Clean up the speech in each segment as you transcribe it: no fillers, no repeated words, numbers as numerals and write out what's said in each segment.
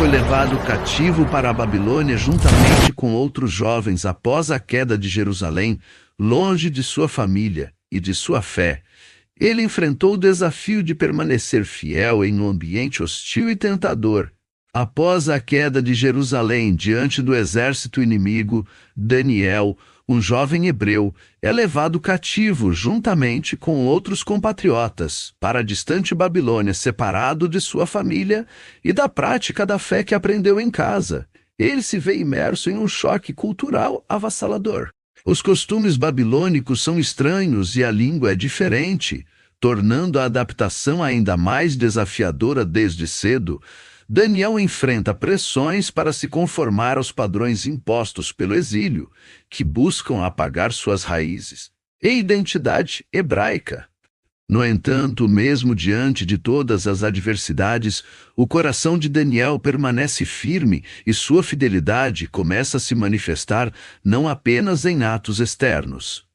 foi levado cativo para a Babilônia juntamente com outros jovens após a queda de Jerusalém, longe de sua família e de sua fé. Ele enfrentou o desafio de permanecer fiel em um ambiente hostil e tentador. Após a queda de Jerusalém diante do exército inimigo, Daniel, um jovem hebreu, é levado cativo juntamente com outros compatriotas para a distante Babilônia, separado de sua família e da prática da fé que aprendeu em casa. Ele se vê imerso em um choque cultural avassalador. Os costumes babilônicos são estranhos e a língua é diferente, tornando a adaptação ainda mais desafiadora desde cedo. Daniel enfrenta pressões para se conformar aos padrões impostos pelo exílio, que buscam apagar suas raízes e identidade hebraica. No entanto, mesmo diante de todas as adversidades, o coração de Daniel permanece firme e sua fidelidade começa a se manifestar não apenas em atos externos,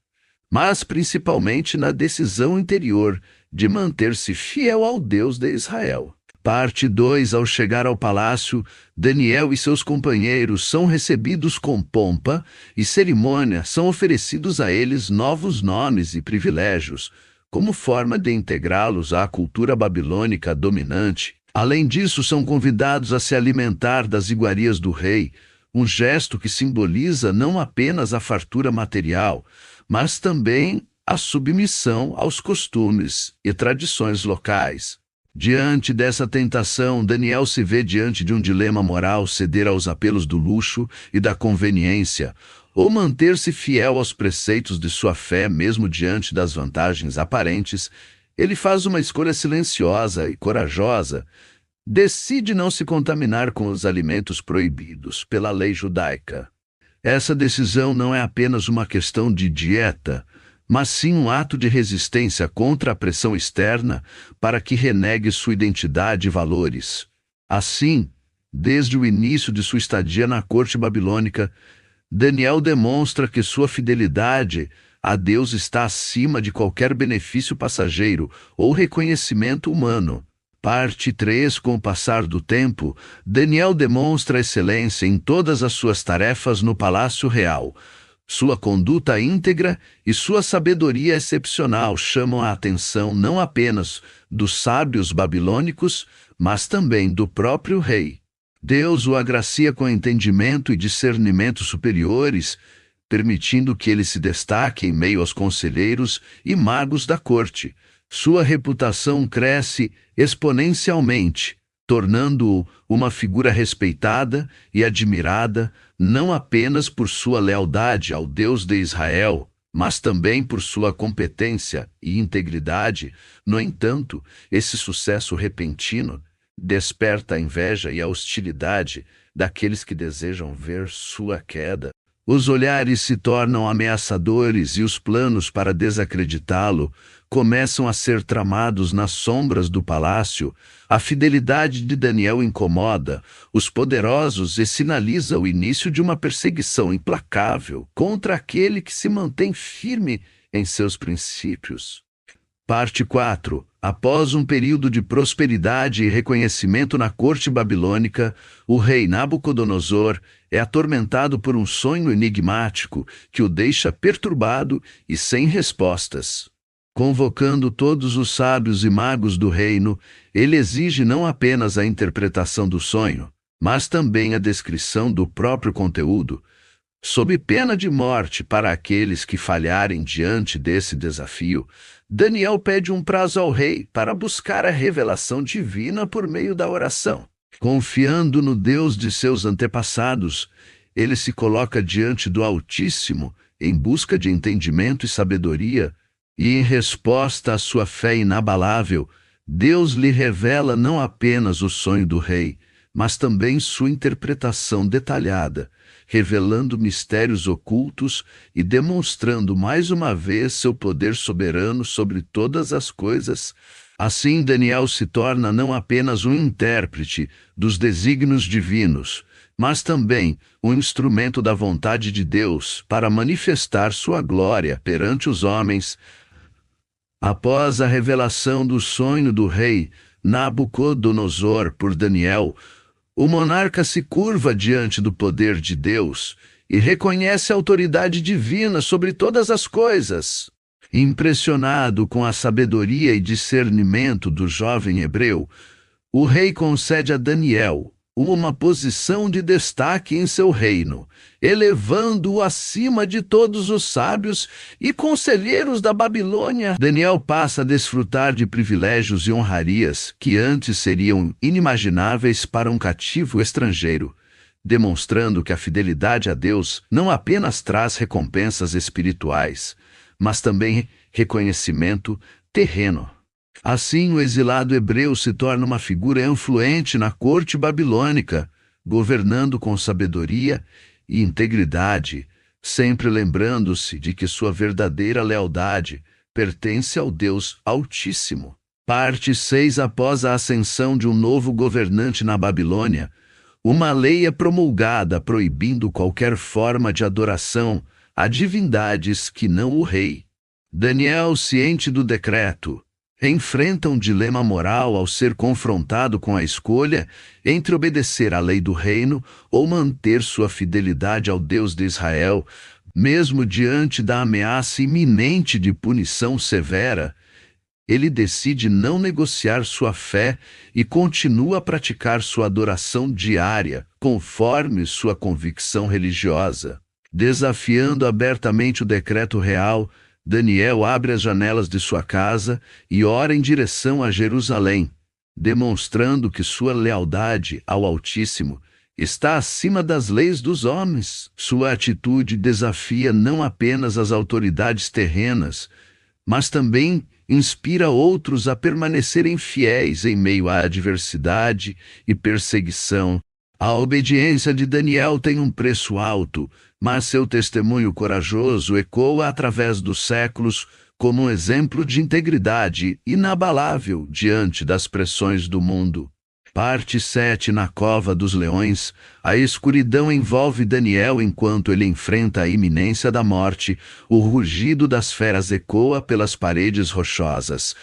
mas principalmente na decisão interior de manter-se fiel ao Deus de Israel. Parte 2. Ao chegar ao palácio, Daniel e seus companheiros são recebidos com pompa e cerimônia, são oferecidos a eles novos nomes e privilégios, como forma de integrá-los à cultura babilônica dominante. Além disso, são convidados a se alimentar das iguarias do rei, um gesto que simboliza não apenas a fartura material, mas também a submissão aos costumes e tradições locais. Diante dessa tentação, Daniel se vê diante de um dilema moral: ceder aos apelos do luxo e da conveniência, ou manter-se fiel aos preceitos de sua fé mesmo diante das vantagens aparentes. Ele faz uma escolha silenciosa e corajosa. Decide não se contaminar com os alimentos proibidos pela lei judaica. Essa decisão não é apenas uma questão de dieta, mas sim um ato de resistência contra a pressão externa para que renegue sua identidade e valores. Assim, desde o início de sua estadia na corte babilônica, Daniel demonstra que sua fidelidade a Deus está acima de qualquer benefício passageiro ou reconhecimento humano. Parte 3. Com o passar do tempo, Daniel demonstra excelência em todas as suas tarefas no palácio real. Sua conduta íntegra e sua sabedoria excepcional chamam a atenção não apenas dos sábios babilônicos, mas também do próprio rei. Deus o agracia com entendimento e discernimento superiores, permitindo que ele se destaque em meio aos conselheiros e magos da corte. Sua reputação cresce exponencialmente, tornando-o uma figura respeitada e admirada, não apenas por sua lealdade ao Deus de Israel, mas também por sua competência e integridade. No entanto, esse sucesso repentino desperta a inveja e a hostilidade daqueles que desejam ver sua queda. Os olhares se tornam ameaçadores e os planos para desacreditá-lo começam a ser tramados nas sombras do palácio. A fidelidade de Daniel incomoda os poderosos e sinaliza o início de uma perseguição implacável contra aquele que se mantém firme em seus princípios. Parte 4. Após um período de prosperidade e reconhecimento na corte babilônica, o rei Nabucodonosor é atormentado por um sonho enigmático que o deixa perturbado e sem respostas. Convocando todos os sábios e magos do reino, ele exige não apenas a interpretação do sonho, mas também a descrição do próprio conteúdo, sob pena de morte para aqueles que falharem diante desse desafio. Daniel pede um prazo ao rei para buscar a revelação divina por meio da oração. Confiando no Deus de seus antepassados, ele se coloca diante do Altíssimo em busca de entendimento e sabedoria, e em resposta à sua fé inabalável, Deus lhe revela não apenas o sonho do rei, mas também sua interpretação detalhada, revelando mistérios ocultos e demonstrando mais uma vez seu poder soberano sobre todas as coisas. Assim, Daniel se torna não apenas um intérprete dos desígnios divinos, mas também um instrumento da vontade de Deus para manifestar sua glória perante os homens. Após a revelação do sonho do rei Nabucodonosor por Daniel, O monarca se curva diante do poder de Deus e reconhece a autoridade divina sobre todas as coisas. Impressionado com a sabedoria e discernimento do jovem hebreu, o rei concede a Daniel uma posição de destaque em seu reino, elevando-o acima de todos os sábios e conselheiros da Babilônia. Daniel passa a desfrutar de privilégios e honrarias que antes seriam inimagináveis para um cativo estrangeiro, demonstrando que a fidelidade a Deus não apenas traz recompensas espirituais, mas também reconhecimento terreno. Assim, o exilado hebreu se torna uma figura influente na corte babilônica, governando com sabedoria e integridade, sempre lembrando-se de que sua verdadeira lealdade pertence ao Deus Altíssimo. Parte 6. Após a ascensão de um novo governante na Babilônia, uma lei é promulgada proibindo qualquer forma de adoração a divindades que não o rei. Daniel, ciente do decreto, enfrenta um dilema moral ao ser confrontado com a escolha entre obedecer à lei do reino ou manter sua fidelidade ao Deus de Israel, mesmo diante da ameaça iminente de punição severa. Ele decide não negociar sua fé e continua a praticar sua adoração diária, conforme sua convicção religiosa. Desafiando abertamente o decreto real, Daniel abre as janelas de sua casa e ora em direção a Jerusalém, demonstrando que sua lealdade ao Altíssimo está acima das leis dos homens. Sua atitude desafia não apenas as autoridades terrenas, mas também inspira outros a permanecerem fiéis em meio à adversidade e perseguição. A obediência de Daniel tem um preço alto, mas seu testemunho corajoso ecoa através dos séculos como um exemplo de integridade inabalável diante das pressões do mundo. Parte 7. Na cova dos leões, a escuridão envolve Daniel enquanto ele enfrenta a iminência da morte. O rugido das feras ecoa pelas paredes rochosas.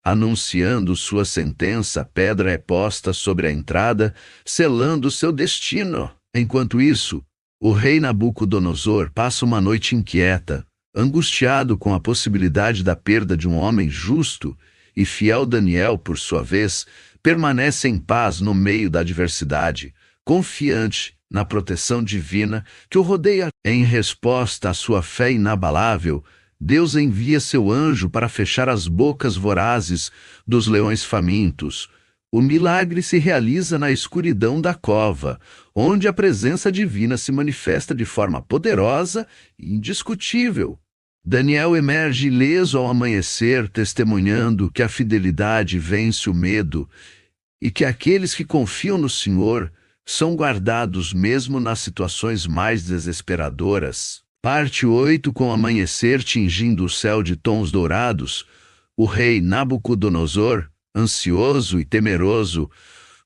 Anunciando sua sentença, pedra é posta sobre a entrada, selando seu destino. Enquanto isso, o rei Nabucodonosor passa uma noite inquieta, angustiado com a possibilidade da perda de um homem justo, e fiel Daniel, por sua vez, permanece em paz no meio da adversidade, confiante na proteção divina que o rodeia. Em resposta à sua fé inabalável, Deus envia seu anjo para fechar as bocas vorazes dos leões famintos. O milagre se realiza na escuridão da cova, onde a presença divina se manifesta de forma poderosa e indiscutível. Daniel emerge ileso ao amanhecer, testemunhando que a fidelidade vence o medo e que aqueles que confiam no Senhor são guardados mesmo nas situações mais desesperadoras. Parte 8. Com o amanhecer tingindo o céu de tons dourados, o rei Nabucodonosor, ansioso e temeroso,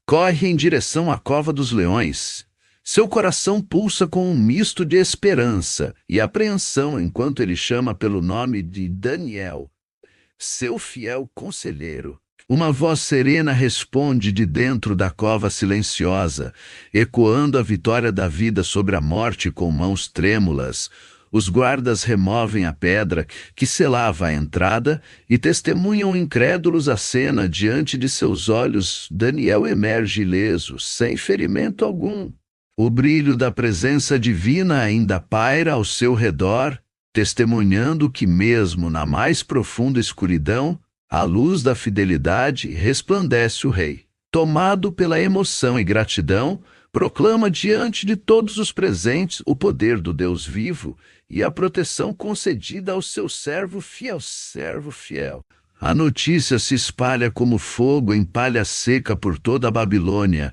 corre em direção à cova dos leões. Seu coração pulsa com um misto de esperança e apreensão enquanto ele chama pelo nome de Daniel, seu fiel conselheiro. Uma voz serena responde de dentro da cova silenciosa, ecoando a vitória da vida sobre a morte com mãos trêmulas. Os guardas removem a pedra que selava a entrada e testemunham incrédulos a cena diante de seus olhos. Daniel emerge ileso, sem ferimento algum. O brilho da presença divina ainda paira ao seu redor, testemunhando que mesmo na mais profunda escuridão, à luz da fidelidade resplandece o rei. Tomado pela emoção e gratidão, proclama diante de todos os presentes o poder do Deus vivo e a proteção concedida ao seu servo fiel. A notícia se espalha como fogo em palha seca por toda a Babilônia,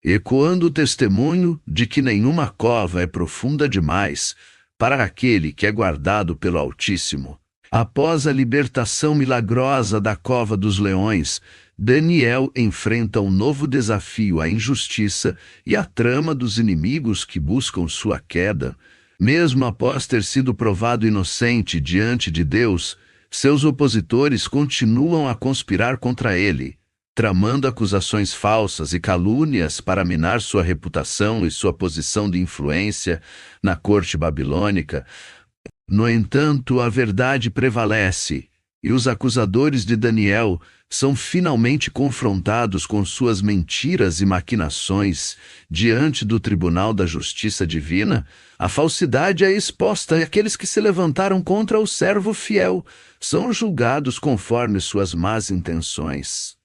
ecoando o testemunho de que nenhuma cova é profunda demais para aquele que é guardado pelo Altíssimo. Após a libertação milagrosa da cova dos leões, Daniel enfrenta um novo desafio: a injustiça e a trama dos inimigos que buscam sua queda. Mesmo após ter sido provado inocente diante de Deus, seus opositores continuam a conspirar contra ele, tramando acusações falsas e calúnias para minar sua reputação e sua posição de influência na corte babilônica. No entanto, a verdade prevalece, e os acusadores de Daniel são finalmente confrontados com suas mentiras e maquinações diante do tribunal da justiça divina. A falsidade é exposta e aqueles que se levantaram contra o servo fiel são julgados conforme suas más intenções.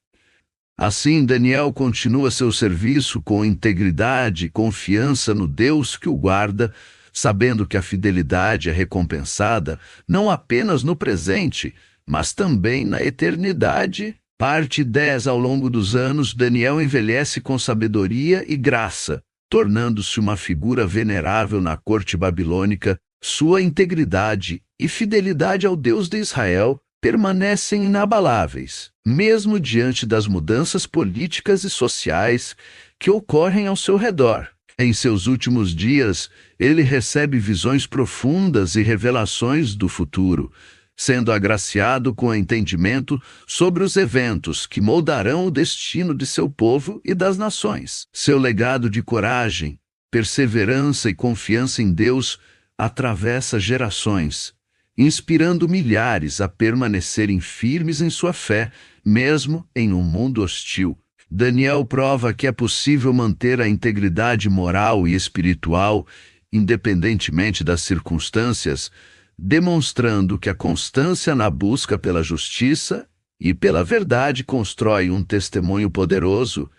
Assim, Daniel continua seu serviço com integridade e confiança no Deus que o guarda, sabendo que a fidelidade é recompensada não apenas no presente, mas também na eternidade. Parte 10. Ao longo dos anos, Daniel envelhece com sabedoria e graça, tornando-se uma figura venerável na corte babilônica. Sua integridade e fidelidade ao Deus de Israel permanecem inabaláveis, mesmo diante das mudanças políticas e sociais que ocorrem ao seu redor. Em seus últimos dias, ele recebe visões profundas e revelações do futuro, sendo agraciado com entendimento sobre os eventos que moldarão o destino de seu povo e das nações. Seu legado de coragem, perseverança e confiança em Deus atravessa gerações, inspirando milhares a permanecerem firmes em sua fé, mesmo em um mundo hostil. Daniel prova que é possível manter a integridade moral e espiritual, independentemente das circunstâncias, demonstrando que a constância na busca pela justiça e pela verdade constrói um testemunho poderoso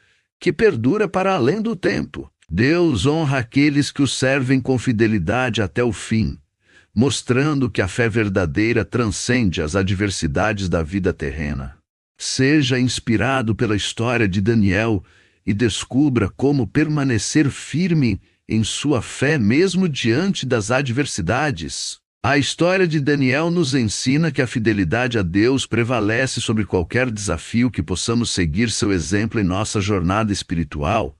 que perdura para além do tempo. Deus honra aqueles que o servem com fidelidade até o fim, mostrando que a fé verdadeira transcende as adversidades da vida terrena. Seja inspirado pela história de Daniel e descubra como permanecer firme em sua fé mesmo diante das adversidades. A história de Daniel nos ensina que a fidelidade a Deus prevalece sobre qualquer desafio, que possamos seguir seu exemplo em nossa jornada espiritual.